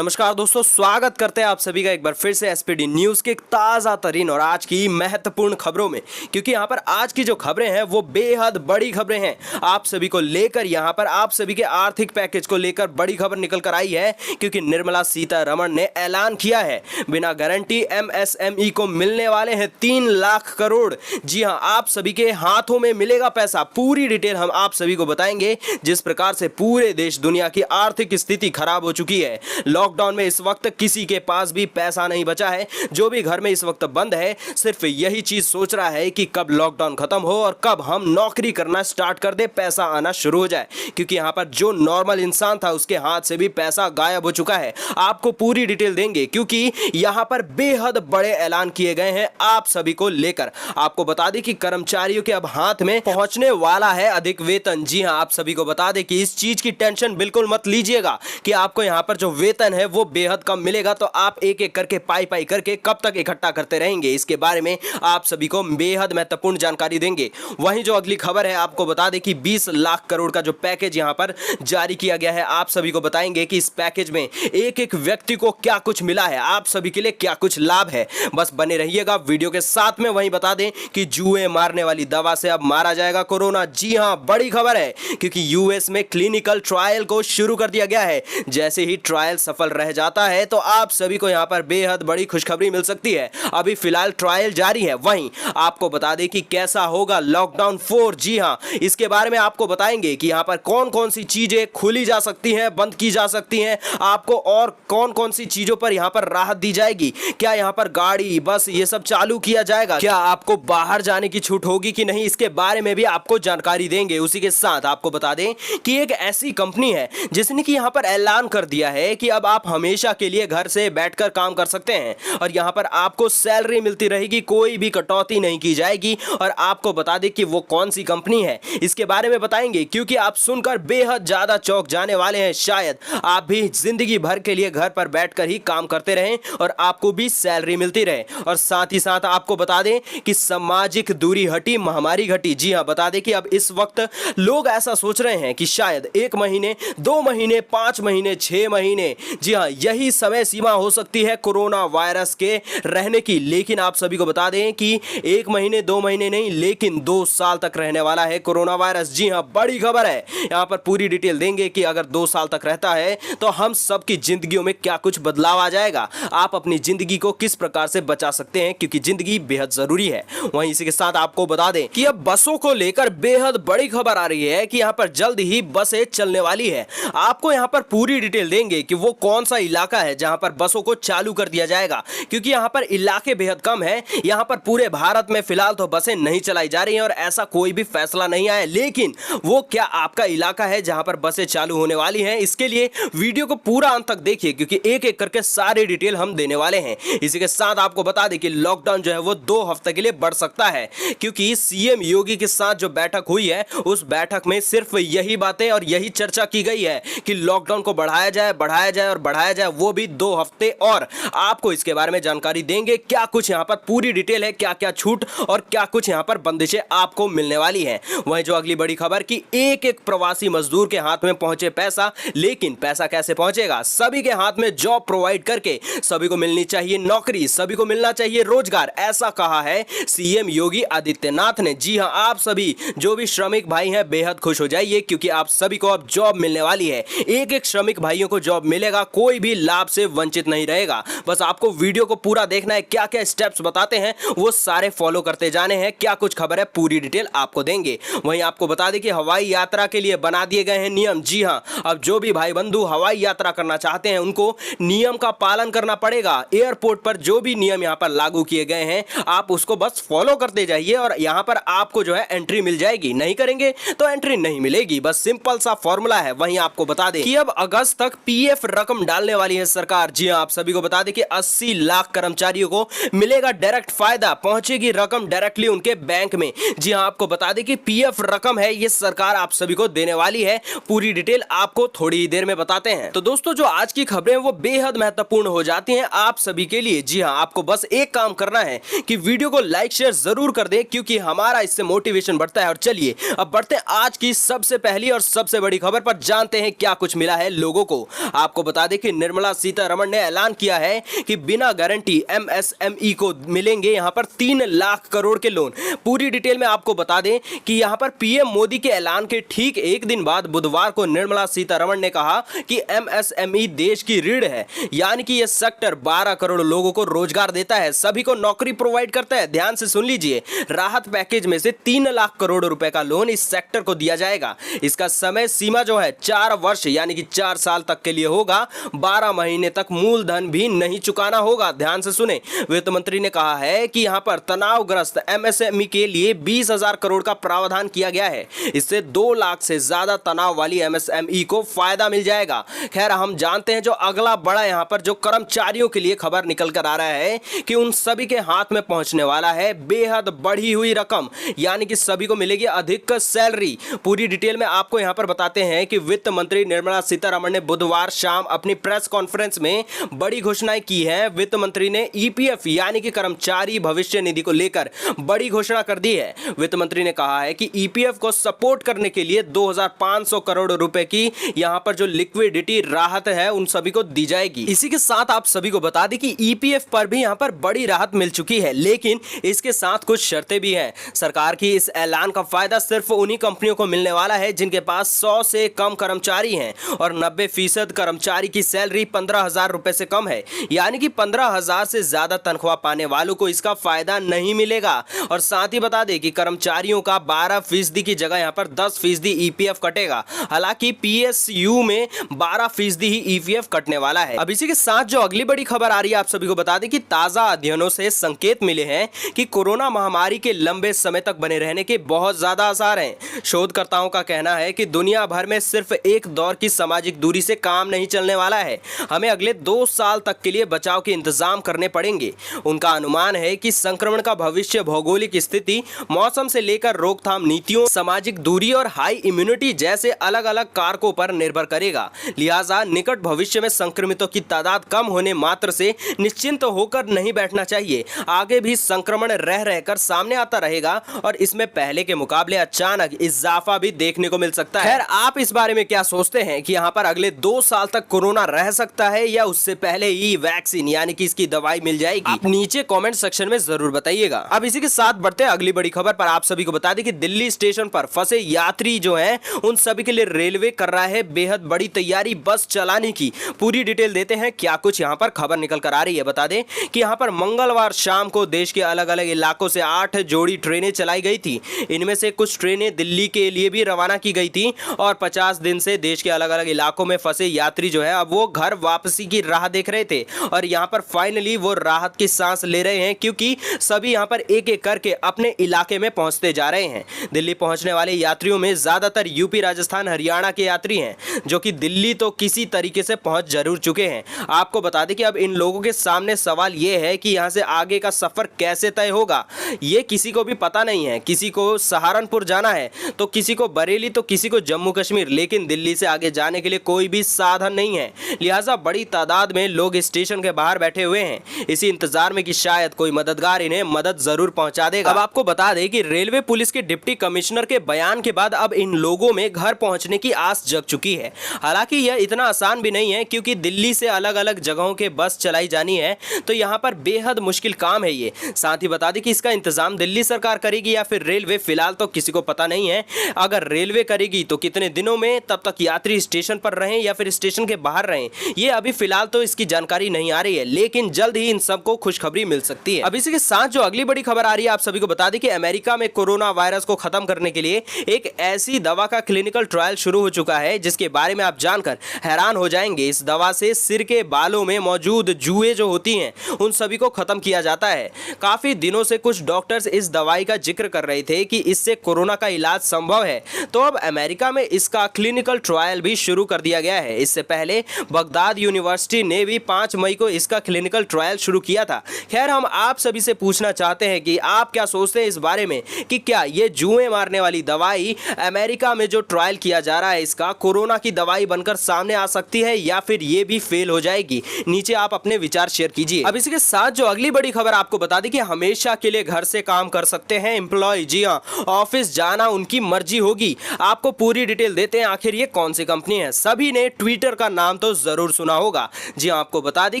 नमस्कार दोस्तों, स्वागत करते हैं आप सभी का एक बार फिर से एसपीडी न्यूज़ के ताज़ा तरीन और आज की महत्वपूर्ण खबरों में। क्योंकि यहाँ पर आज की जो खबरें हैं वो बेहद बड़ी खबरें हैं आप सभी को लेकर। यहाँ पर आप सभी के आर्थिक पैकेज को लेकर बड़ी खबर निकल कर आई है, क्योंकि निर्मला सीतारमण ने ऐलान किया है बिना गारंटी एमएसएमई को मिलने वाले हैं 3 लाख करोड़। जी हाँ, आप सभी के हाथों में मिलेगा पैसा। पूरी डिटेल हम आप सभी को बताएंगे। जिस प्रकार से पूरे देश दुनिया की आर्थिक स्थिति खराब हो चुकी है, लॉकडाउन में इस वक्त किसी के पास भी पैसा नहीं बचा है। जो भी घर में इस वक्त बंद है सिर्फ यही चीज सोच रहा है कि कब लॉकडाउन खत्म हो और कब हम नौकरी करना स्टार्ट कर दे, पैसा आना शुरू हो जाए। क्योंकि यहाँ पर जो नॉर्मल इंसान था उसके हाथ से भी पैसा गायब हो चुका है। आपको पूरी डिटेल देंगे क्योंकि यहाँ पर बेहद बड़े ऐलान किए गए हैं आप सभी को लेकर। आपको बता दें कि कर्मचारियों के अब हाथ में पहुंचने वाला है अधिक वेतन। जी हाँ, आप सभी को बता दें कि इस चीज की टेंशन बिल्कुल मत लीजिएगा कि आपको यहाँ पर जो वेतन है वो बेहद कम मिलेगा। तो आप एक एक करके पाई करके कब तक इकट्ठा करते रहेंगे, इसके बारे में आप सभी को बेहद महत्वपूर्ण जानकारी देंगे। वहीं जो अगली खबर है, आपको बता दें कि 20 लाख करोड़ का जो पैकेज यहां पर जारी किया गया है, आप सभी को बताएंगे कि इस पैकेज में एक एक व्यक्ति को क्या कुछ मिला है, आप सभी के लिए क्या कुछ लाभ है। बस बने रहिएगा वीडियो के साथ में। वहीं बता दें कि जुए मारने वाली दवा से अब मारा जाएगा कोरोना। जी हां, बड़ी खबर है क्योंकि यूएस में क्लिनिकल ट्रायल को शुरू कर दिया गया है। जैसे ही ट्रायल सफल रह जाता है तो आप सभी को यहां पर बेहद बड़ी खुशखबरी मिल सकती है। अभी फिलहाल ट्रायल जारी है। वहीं आपको बता दें कि कैसा होगा लॉकडाउन 4। जी हां, इसके बारे में आपको बताएंगे कि यहां पर कौन कौन सी चीजें खुली जा सकती हैं, बंद की जा सकती हैं, आपको और कौन कौन सी चीजों पर यहां पर राहत दी जाएगी। क्या यहां पर गाड़ी, बस ये सब चालू किया जाएगा, क्या आपको बाहर जाने की छूट होगी कि नहीं, इसके बारे में भी आपको जानकारी देंगे। उसी के साथ आपको बता दें कि एक ऐसी कंपनी है जिसने कि यहां पर ऐलान कर दिया है कि अब आप हमेशा के लिए घर से बैठकर काम कर सकते हैं और यहां पर आपको सैलरी मिलती रहेगी, कोई भी कटौती नहीं की जाएगी। और आपको बता दें कि वो कौन सी कंपनी है, इसके बारे में बताएंगे क्योंकि आप सुनकर बेहद ज्यादा चौंक जाने वाले हैं। शायद आप भी जिंदगी भर के लिए घर पर बैठकर ही काम करते रहें और आपको भी सैलरी मिलती रहे। और साथ ही साथ आपको बता दें कि सामाजिक दूरी हटी, महामारी घटी। जी हां, बता दें कि अब इस वक्त लोग ऐसा सोच रहे हैं कि शायद 1 महीने, 2 महीने, 5 महीने, 6 महीने, जी हां, यही समय सीमा हो सकती है कोरोना वायरस के रहने की। लेकिन आप सभी को बता दें कि 1 महीने, 2 महीने नहीं, लेकिन 2 साल तक रहने वाला है कोरोना वायरस। जी हां, बड़ी खबर है। यहां पर पूरी डिटेल देंगे कि अगर 2 साल तक रहता है तो हम सबकी जिंदगियों में क्या कुछ बदलाव आ जाएगा, आप अपनी जिंदगी को किस प्रकार से बचा सकते हैं, क्योंकि जिंदगी बेहद जरूरी है। वहीं इसी के साथ आपको बता दें कि अब बसों को लेकर बेहद बड़ी खबर आ रही है कि यहां पर जल्द ही बसें चलने वाली है। आपको यहां पर पूरी डिटेल देंगे कि वो कौन सा इलाका है जहां पर बसों को चालू कर दिया जाएगा, क्योंकि यहां पर इलाके बेहद कम है। यहां पर पूरे भारत में फिलहाल तो बसें नहीं चलाई जा रही हैं और ऐसा कोई भी फैसला नहीं आया। लेकिन वो क्या आपका इलाका है जहां पर बसें चालू होने वाली हैं, इसके लिए वीडियो को पूरा अंत तक देखिए क्योंकि एक एक करके सारी डिटेल हम देने वाले हैं। इसी के साथ आपको बता दें कि लॉकडाउन जो है वो 2 हफ्ते के लिए बढ़ सकता है, क्योंकि सीएम योगी के साथ जो बैठक हुई है उस बैठक में सिर्फ यही बातें और यही चर्चा की गई है कि लॉकडाउन को बढ़ाया जाए और बढ़ाया जाए, वो भी 2 हफ्ते। और आपको इसके बारे में जानकारी देंगे क्या कुछ यहां पर पूरी डिटेल है, क्या क्या छूट और क्या कुछ यहां पर बंदिशें आपको मिलने वाली हैं। वहीं जो अगली बड़ी खबर कि एक एक प्रवासी मजदूर के हाथ में पहुंचे पैसा। लेकिन पैसा कैसे पहुंचेगा, सभी के हाथ में जॉब प्रोवाइड करके सभी को मिलनी चाहिए नौकरी, सभी को मिलना चाहिए रोजगार, ऐसा कहा है सीएम योगी आदित्यनाथ ने। जी हां, आप सभी जो भी श्रमिक भाई हैं बेहद खुश हो जाइए क्योंकि आप सभी को अब जॉब मिलने वाली है। एक एक श्रमिक भाइयों को जॉब मिलेगा, कोई भी लाभ से वंचित नहीं रहेगा। बस आपको वीडियो को पूरा देखना है, क्या क्या स्टेप्स बताते हैं वो सारे फॉलो करते जाने हैं। क्या कुछ खबर है पूरी डिटेल आपको देंगे। वहीं आपको बता दें कि हवाई यात्रा के लिए बना दिए गए हैं नियम। जी हां, अब जो भी भाई बंधु हवाई यात्रा करना चाहते हैं उनको नियम का पालन करना पड़ेगा। एयरपोर्ट पर जो भी नियम यहां पर लागू किए गए हैं आप उसको बस फॉलो करते जाइए और यहां पर आपको जो है एंट्री मिल जाएगी। नहीं करेंगे तो एंट्री नहीं मिलेगी, बस सिंपल सा फॉर्मूला है। वहीं आपको बता दें कि अब अगस्त तक पीएफ रकम डालने वाली है सरकार। जी हां, आप सभी को बता दें कि 80 लाख कर्मचारियों को मिलेगा डायरेक्ट फायदा, पहुंचेगी रकम डायरेक्टली उनके बैंक में। जी हां, आपको बता दें कि पीएफ रकम है ये सरकार आप सभी को देने वाली है। पूरी डिटेल आपको थोड़ी ही देर में बताते हैं। तो दोस्तों, जो आज की खबरें वो बेहद महत्वपूर्ण हो जाती हैं आप सभी के लिए। जी हां, आपको बस एक काम करना है कि वीडियो को लाइक शेयर जरूर कर दें क्योंकि हमारा इससे मोटिवेशन बढ़ता है। और चलिए अब बढ़ते हैं आज की सबसे पहली और सबसे बड़ी खबर पर, जानते हैं क्या कुछ मिला है लोगों को। आपको बता बता दें कि निर्मला सीतारमण ने ऐलान किया है कि बिना गारंटी एमएसएमई को मिलेंगे यहां पर 3 लाख करोड़ के लोन। पूरी डिटेल में आपको बता दें कि यहां पर पीएम मोदी के ऐलान के ठीक एक दिन बाद बुधवार को निर्मला सीतारमण ने कहा कि एमएसएमई देश की रीढ़ है, यानी कि यह सेक्टर 12 करोड़ लोगों को रोजगार देता है, सभी को नौकरी प्रोवाइड करता है। ध्यान से सुन लीजिए, राहत पैकेज में से 3 लाख करोड़ रुपए का लोन इस सेक्टर को दिया जाएगा। इसका समय सीमा जो है 4 वर्ष यानी कि 4 साल तक के लिए होगा। 12 महीने तक मूलधन भी नहीं चुकाना होगा। ध्यान से सुने, वित्त मंत्री ने कहा है कि यहां पर तनावग्रस्त एमएसएमई के लिए 20,000 करोड़ का प्रावधान किया गया है। इससे 2 लाख से ज्यादा तनाव वाली एमएसएमई को फायदा मिल जाएगा। खैर, हम जानते हैं जो अगला बड़ा यहां पर जो कर्मचारियों के लिए खबर निकल कर आ रहा है कि उन सभी के हाथ में पहुंचने वाला है बेहद बढ़ी हुई रकम, यानी कि सभी को मिलेगी अधिक सैलरी। पूरी डिटेल में आपको यहां पर बताते हैं कि वित्त मंत्री निर्मला सीतारमण ने बुधवार शाम अपनी प्रेस कॉन्फ्रेंस में बड़ी घोषणाएं की हैं। वित्त मंत्री ने ईपीएफ यानी कि कर्मचारी भविष्य निधि को लेकर बड़ी घोषणा कर दी है। वित्त मंत्री ने कहा है कि ईपीएफ को सपोर्ट करने के लिए 2500 करोड़ रुपए की यहां पर जो लिक्विडिटी राहत है उन सभी को दी जाएगी। इसी के साथ आप सभी को बता दें कि ईपीएफ पर भी यहां पर बड़ी राहत मिल चुकी है, लेकिन इसके साथ कुछ शर्तें भी हैं। सरकार की इस ऐलान का फायदा सिर्फ उन्हीं कंपनियों को मिलने वाला है जिनके पास 100 से कम कर्मचारी हैं और 90% कर्मचारी की सैलरी 15,000 रुपए से कम है, यानी कि 15,000 से ज्यादा तनख्वाह पाने वालों को इसका फायदा नहीं मिलेगा। और साथ ही बता दें कि कर्मचारियों का 12% की जगह यहां पर 10% ईपीएफ कटेगा। हालांकि पीएसयू में 12% ही ईपीएफ कटने वाला है। अब इसी के साथ जो अगली बड़ी खबर आ रही है आप सभी को बता दें कि ताजा अध्ययनों से संकेत मिले हैं कि कोरोना महामारी के लंबे समय तक बने रहने के बहुत ज्यादा आसार हैं। शोधकर्ताओं का कहना है कि दुनिया भर में सिर्फ एक दौर की सामाजिक दूरी से काम नहीं चलने वाला है, हमें अगले 2 साल तक के लिए बचाव के इंतजाम करने पड़ेंगे। उनका अनुमान है कि संक्रमण का भविष्य भौगोलिक स्थिति, मौसम से लेकर रोकथाम नीतियों, सामाजिक दूरी और हाई इम्यूनिटी जैसे अलग अलग कारकों पर निर्भर करेगा। लिहाजा निकट भविष्य में संक्रमितों की तादाद कम होने मात्र से निश्चिंत होकर नहीं बैठना चाहिए। आगे भी संक्रमण रह रहकर सामने आता रहेगा और इसमें पहले के मुकाबले अचानक इजाफा भी देखने को मिल सकता है। खैर, आप इस बारे में क्या सोचते हैं कि यहाँ पर अगले 2 साल तक कोरोना रह सकता है या उससे पहले ही वैक्सीन यानी कि इसकी दवाई मिल जाएगी? आप नीचे कमेंट सेक्शन में जरूर बताइएगा। अब इसी के साथ बढ़ते हैं अगली बड़ी खबर पर। आप सभी को बता दें कि दिल्ली स्टेशन पर फंसे यात्री जो हैं उन सभी के लिए रेलवे कर रहा है बेहद बड़ी तैयारी बस चलाने की। पूरी डिटेल देते हैं क्या कुछ यहाँ पर खबर निकल कर आ रही है। बता दें कि यहाँ पर मंगलवार शाम को देश के अलग अलग इलाकों से 8 जोड़ी ट्रेनें चलाई गई थी। इनमें से कुछ ट्रेनें दिल्ली के लिए भी रवाना की गई थी और 50 दिन से देश के अलग अलग इलाकों में फंसे यात्री जो है अब वो घर वापसी की राह देख रहे थे और यहाँ पर फाइनली वो राहत की सांस ले रहे हैं, क्योंकि सभी यहाँ पर एक एक करके अपने इलाके में पहुंचते जा रहे हैं। दिल्ली पहुंचने वाले यात्रियों में ज्यादातर यूपी, राजस्थान, हरियाणा के यात्री हैं जो कि दिल्ली तो किसी तरीके से पहुंच जरूर चुके हैं। आपको बता दें कि अब इन लोगों के सामने सवाल ये है कि यहाँ से आगे का सफर कैसे तय होगा, ये किसी को भी पता नहीं है। किसी को सहारनपुर जाना है तो किसी को बरेली तो किसी को जम्मू कश्मीर, लेकिन दिल्ली से आगे जाने के लिए कोई भी साधन नहीं है। लिहाजा बड़ी तादाद में लोग स्टेशन के बाहर बैठे हुए हैं, इसी इंतजार में कि शायद कोई मददगार इन्हें मदद जरूर पहुंचा देगा। अब आपको बता दें कि रेलवे पुलिस के डिप्टी कमिश्नर के बयान के बाद अब इन लोगों में घर पहुंचने की आस जग चुकी है। हालांकि यह इतना आसान भी नहीं है, क्योंकि दिल्ली से अलग अलग जगहों के बस चलाई जानी है तो यहाँ पर बेहद मुश्किल काम है ये। साथ ही बता दें कि इसका इंतजाम दिल्ली सरकार करेगी या फिर रेलवे, फिलहाल तो किसी को पता नहीं है। अगर रेलवे करेगी तो कितने दिनों में, तब तक यात्री स्टेशन पर रहें या फिर स्टेशन के बाहर रहें, ये अभी फिलहाल तो इसकी जानकारी नहीं आ रही है, लेकिन जल्द ही इन सबको खुशखबरी मिल सकती है। अब इसी के साथ जो अगली बड़ी खबर आ रही है आप सभी को बता दें कि अमेरिका में कोरोना वायरस को खत्म करने के लिए एक ऐसी दवा का क्लिनिकल ट्रायल शुरू हो चुका है जिसके बारे में आप जानकर हैरान हो जाएंगे। इस दवा से सिर के बालों में मौजूद जुएं जो होती हैं उन सभी को खत्म किया जाता है। काफी दिनों से कुछ डॉक्टर्स इस दवाई का जिक्र कर रहे थे कि इससे कोरोना का इलाज संभव है, तो अब अमेरिका में इसका क्लिनिकल ट्रायल भी शुरू कर दिया गया है। इससे पहले बगदाद यूनिवर्सिटी ने भी 5 मई को इसका क्लिनिकल ट्रायल शुरू किया था। खैर, हम आप सभी से पूछना चाहते हैं कि आप क्या सोचते हैं इस बारे में कि क्या ये जुएं मारने वाली दवाई अमेरिका में जो ट्रायल किया जा रहा है इसका कोरोना की दवाई बनकर सामने आ सकती है या फिर ये भी फेल हो जाएगी? नीचे आप अपने विचार शेयर कीजिए। अब इसके साथ जो अगली बड़ी खबर आपको बता दें कि हमेशा के लिए घर से काम कर सकते हैं एम्प्लॉय। जी हां, ऑफिस जाना उनकी मर्जी होगी। आपको पूरी डिटेल देते हैं आखिर ये कौन सी कंपनी है। सभी ने ट्विटर का नाम नाम तो जरूर सुना होगा। जी हाँ, आपको बता दें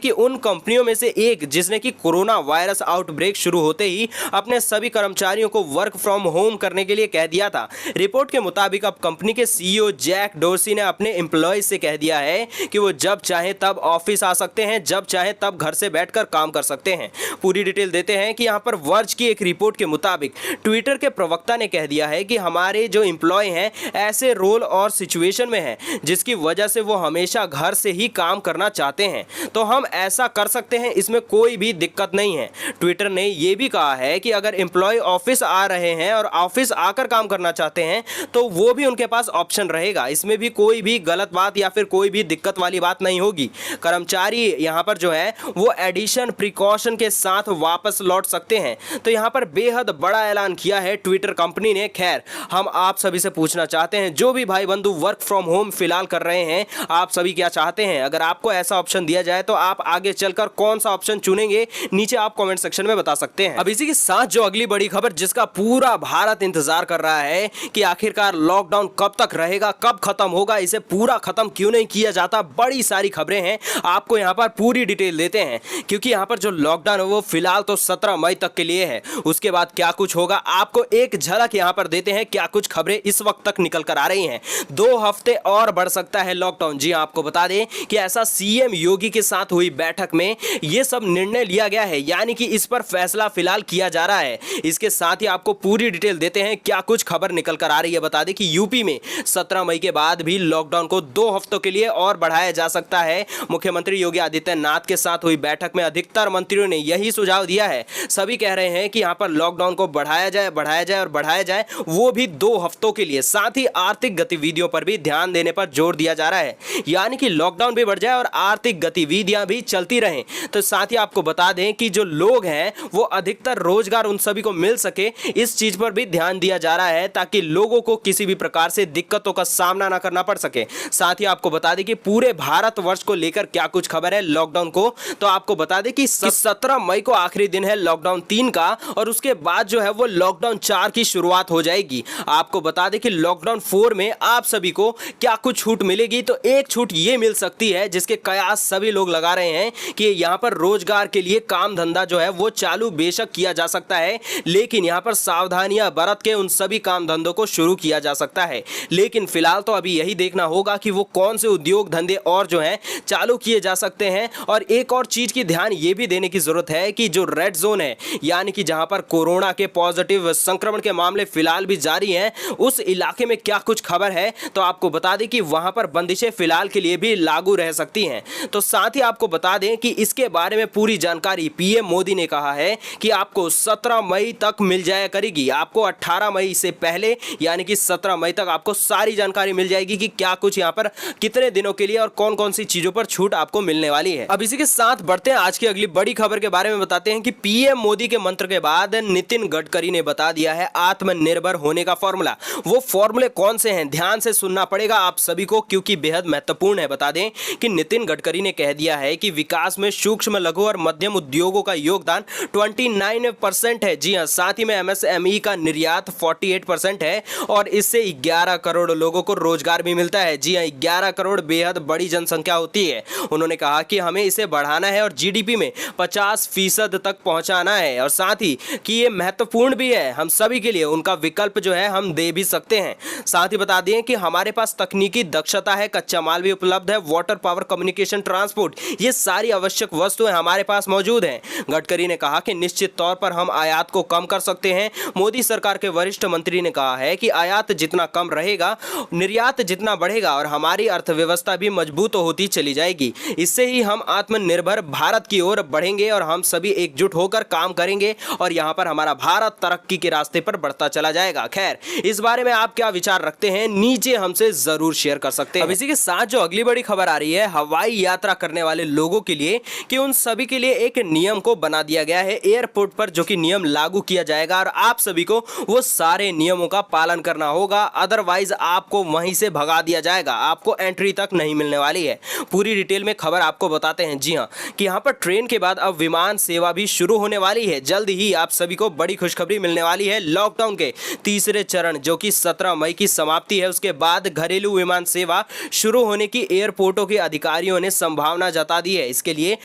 कि उन कंपनियों में से एक जिसने कि कोरोना वायरस आउटब्रेक शुरू होते ही अपने सभी कर्मचारियों को वर्क फ्रॉम होम करने के लिए कह दिया था। रिपोर्ट के मुताबिक अब कंपनी के सीईओ जैक डोर्सी ने अपने एम्प्लॉयज से कह दिया है कि वो जब चाहे तब ऑफिस आ सकते हैं, जब चाहे तब घर से बैठकर काम कर सकते हैं। पूरी डिटेल देते हैं कि यहाँ पर वर्ज की एक रिपोर्ट के मुताबिक ट्विटर के प्रवक्ता ने कह दिया है कि हमारे जो एम्प्लॉय हैं ऐसे रोल और सिचुएशन में हैं जिसकी वजह से वो हमेशा घर से ही काम करना चाहते हैं, तो हम ऐसा कर सकते हैं, इसमें कोई भी दिक्कत नहीं है। ट्विटर ने यह भी कहा है कि अगर एम्प्लॉय ऑफिस आ रहे हैं और ऑफिस आकर काम करना चाहते हैं तो वो भी उनके पास ऑप्शन रहेगा, इसमें भी कोई भी गलत बात या फिर कोई भी दिक्कत वाली बात नहीं होगी। कर्मचारी यहाँ पर जो है वो एडिशन प्रिकॉशन के साथ वापस लौट सकते हैं। तो यहाँ पर बेहद बड़ा ऐलान किया है ट्विटर कंपनी ने। खैर, हम आप सभी से पूछना चाहते हैं, जो भी भाई बंधु वर्क फ्रॉम होम फिलहाल कर रहे हैं, आप सभी क्या चाहते हैं? अगर आपको ऐसा ऑप्शन दिया जाए तो आप आगे चलकर कौन सा ऑप्शन चुनेंगे? नीचे आप कमेंट सेक्शन में बता सकते हैं। अब इसी के साथ जो अगली बड़ी खबर जिसका पूरा भारत इंतजार कर रहा है कि आखिरकार लॉकडाउन कब तक रहेगा, कब खत्म होगा, इसे पूरा खत्म क्यों नहीं किया जाता, बड़ी सारी खबरें हैं, आपको यहाँ पर पूरी डिटेल देते हैं। क्योंकि यहाँ पर जो लॉकडाउन है वो फिलहाल तो 17 मई तक के लिए है, उसके बाद क्या कुछ होगा आपको एक झलक यहाँ पर देते हैं। क्या कुछ खबरें इस वक्त तक निकल कर आ रही हैं। 2 हफ्ते और बढ़ सकता है लॉकडाउन। जी आपको बता दें कि ऐसा सीएम योगी के साथ हुई बैठक में यह सब निर्णय लिया गया है, यानी कि इस पर फैसला फिलहाल किया जा रहा है। इसके साथ ही आपको पूरी डिटेल देते हैं क्या कुछ खबर निकल कर आ रही है। बता दें कि यूपी में 17 मई के बाद भी लॉकडाउन को 2 हफ्तों के लिए और बढ़ाया जा सकता है। मुख्यमंत्री योगी आदित्यनाथ के साथ हुई बैठक में अधिकतर मंत्रियों ने यही सुझाव दिया है। सभी कह रहे हैं कि यहां पर लॉकडाउन को बढ़ाया जाए और बढ़ाया जाए, वो भी 2 हफ्तों के लिए। साथ ही आर्थिक गतिविधियों पर भी ध्यान देने पर जोर दिया जा रहा है, यानी कि लॉकडाउन भी बढ़ जाए और आर्थिक गतिविधियां भी चलती रहें। तो साथ ही आपको बता दें कि जो लोग हैं वो अधिकतर रोजगार उन सभी को मिल सके, इस चीज पर भी ध्यान दिया जा रहा है ताकि लोगों को किसी भी प्रकार से दिक्कतों का सामना ना करना पड़ सके। साथ ही आपको बता दें कि पूरे भारतवर्ष को लेकर क्या कुछ खबर है लॉकडाउन को, तो आपको बता दें कि 17 मई को आखिरी दिन है लॉकडाउन 3 का, और उसके बाद जो है वो लॉकडाउन 4 की शुरुआत हो जाएगी। आपको बता दें कि लॉकडाउन 4 में आप सभी को क्या कुछ छूट मिलेगी, तो एक छूट ये मिल सकती है जिसके कयास सभी लोग लगा रहे हैं कि यहां पर रोजगार के लिए काम धंधा जो है वो चालू बेशक किया जा सकता है, लेकिन यहां पर सावधानियां बरत के उन सभी काम धंधों को शुरू किया जा सकता है। लेकिन फिलहाल तो अभी यही देखना होगा कि वो कौन से उद्योग धंधे और जो है चालू किए जा सकते हैं। और एक और चीज की ध्यान ये भी देने की जरूरत है कि जो रेड जोन है, यानी कि जहां पर कोरोना के पॉजिटिव संक्रमण के मामले फिलहाल भी जारी हैं, उस इलाके में क्या कुछ खबर है, तो आपको बता दें कि वहां पर बंदिशें फिलहाल के लिए भी लागू रह सकती हैं। तो साथ ही आपको बता दें कि इसके बारे में पूरी जानकारी पीएम मोदी ने कहा है कि आपको 17 मई तक मिल जाया करेगी। आपको 18 मई से पहले यानी कि 17 मई तक आपको सारी जानकारी मिल जाएगी कि क्या कुछ यहां पर कितने दिनों के लिए और कौन कौन सी चीजों पर छूट आपको मिलने वाली है। अब इसी के साथ बढ़ते हैं आज की अगली बड़ी खबर के बारे में। बताते हैं कि पीएम मोदी के मंत्र के बाद नितिन गडकरी ने बता दिया है आत्मनिर्भर होने का फॉर्मूला। वो फॉर्मूले कौन से हैं, ध्यान से सुनना पड़ेगा आप सभी को, क्योंकि बेहद महत्वपूर्ण है। बता दें कि नितिन गडकरी ने कह दिया है कि विकास में सूक्ष्म लघु और मध्यम उद्योगों का योगदान 29% है। जी हां, साथ ही में एमएसएमई का निर्यात 48% है और इससे 11 करोड़ लोगों को रोजगार भी मिलता है। जी हां, 11 करोड़ बेहद बड़ी जनसंख्या होती है। उन्होंने कहा कि हमें इसे बढ़ाना है और जीडीपी में 50% तक पहुंचाना है, और साथ ही कि ये महत्वपूर्ण भी है हम सभी के लिए, उनका विकल्प जो है हम दे भी सकते हैं। साथ ही बता दें कि हमारे पास तकनीकी दक्षता है, कच्चा माल भी उपलब्ध है, वाटर पावर कम्युनिकेशन ट्रांसपोर्ट, ये सारी आवश्यक वस्तुएं हमारे पास मौजूद हैं। गडकरी ने कहा कि निश्चित तौर पर हम आयात को कम कर सकते हैं। मोदी सरकार के वरिष्ठ मंत्री ने कहा है कि आयात जितना कम रहेगा निर्यात जितना बढ़ेगा और हमारी अर्थव्यवस्था भी मजबूत होती चली जाएगी। इससे ही हम आत्मनिर्भर भारत की ओर बढ़ेंगे और हम सभी एकजुट होकर काम करेंगे और यहाँ पर हमारा भारत तरक्की के रास्ते पर बढ़ता चला जाएगा। खैर, इस बारे में आप क्या विचार रखते हैं नीचे हमसे जरूर शेयर कर सकते हैं। अब इसी के साथ जो अगली बड़ी खबर आ रही है हवाई यात्रा करने वाले लोगों के लिए कि उन सभी के लिए एक नियम को बना दिया गया है एयरपोर्ट पर, जो कि नियम लागू किया जाएगा और आप सभी को वो सारे नियमों का पालन करना होगा, अदरवाइज आपको वहीं से भगा दिया जाएगा, आपको एंट्री तक नहीं मिलने वाली है। पूरी डिटेल में खबर आपको बताते हैं। जी हाँ, कि यहाँ पर ट्रेन के बाद अब विमान सेवा भी शुरू होने वाली है। जल्द ही आप सभी को बड़ी खुशखबरी मिलने वाली है। लॉकडाउन के तीसरे चरण जो कि 17 मई की समाप्ति है, उसके बाद घरेलू विमान सेवा शुरू होने की एयरपोर्टों के अधिकारियों ने संभावना जता दी है। इसके लिए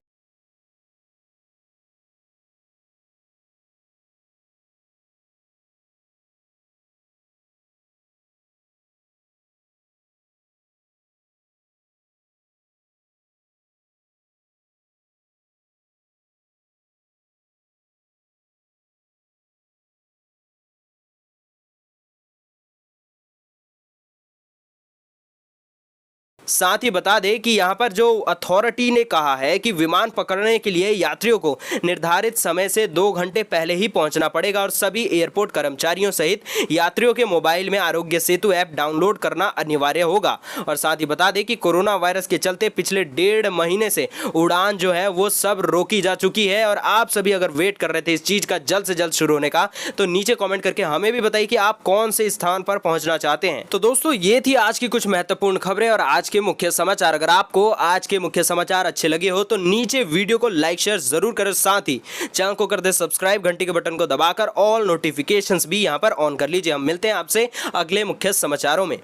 साथ ही बता दें कि यहाँ पर जो अथॉरिटी ने कहा है कि विमान पकड़ने के लिए यात्रियों को निर्धारित समय से 2 घंटे पहले ही पहुंचना पड़ेगा और सभी एयरपोर्ट कर्मचारियों सहित यात्रियों के मोबाइल में आरोग्य सेतु ऐप डाउनलोड करना अनिवार्य होगा। और साथ ही बता दें कि कोरोना वायरस के चलते पिछले 1.5 महीने से उड़ान जो है वो सब रोकी जा चुकी है और आप सभी अगर वेट कर रहे थे इस चीज का जल्द से जल्द शुरू होने का, तो नीचे कॉमेंट करके हमें भी बताइए कि आप कौन से स्थान पर पहुंचना चाहते हैं। तो दोस्तों ये थी आज की कुछ महत्वपूर्ण खबरें और आज के मुख्य समाचार। अगर आपको आज के मुख्य समाचार अच्छे लगे हो तो नीचे वीडियो को लाइक शेयर जरूर करें, साथ ही चैनल को कर दे सब्सक्राइब, घंटी के बटन को दबाकर ऑल नोटिफिकेशंस भी यहां पर ऑन कर लीजिए। हम मिलते हैं आपसे अगले मुख्य समाचारों में।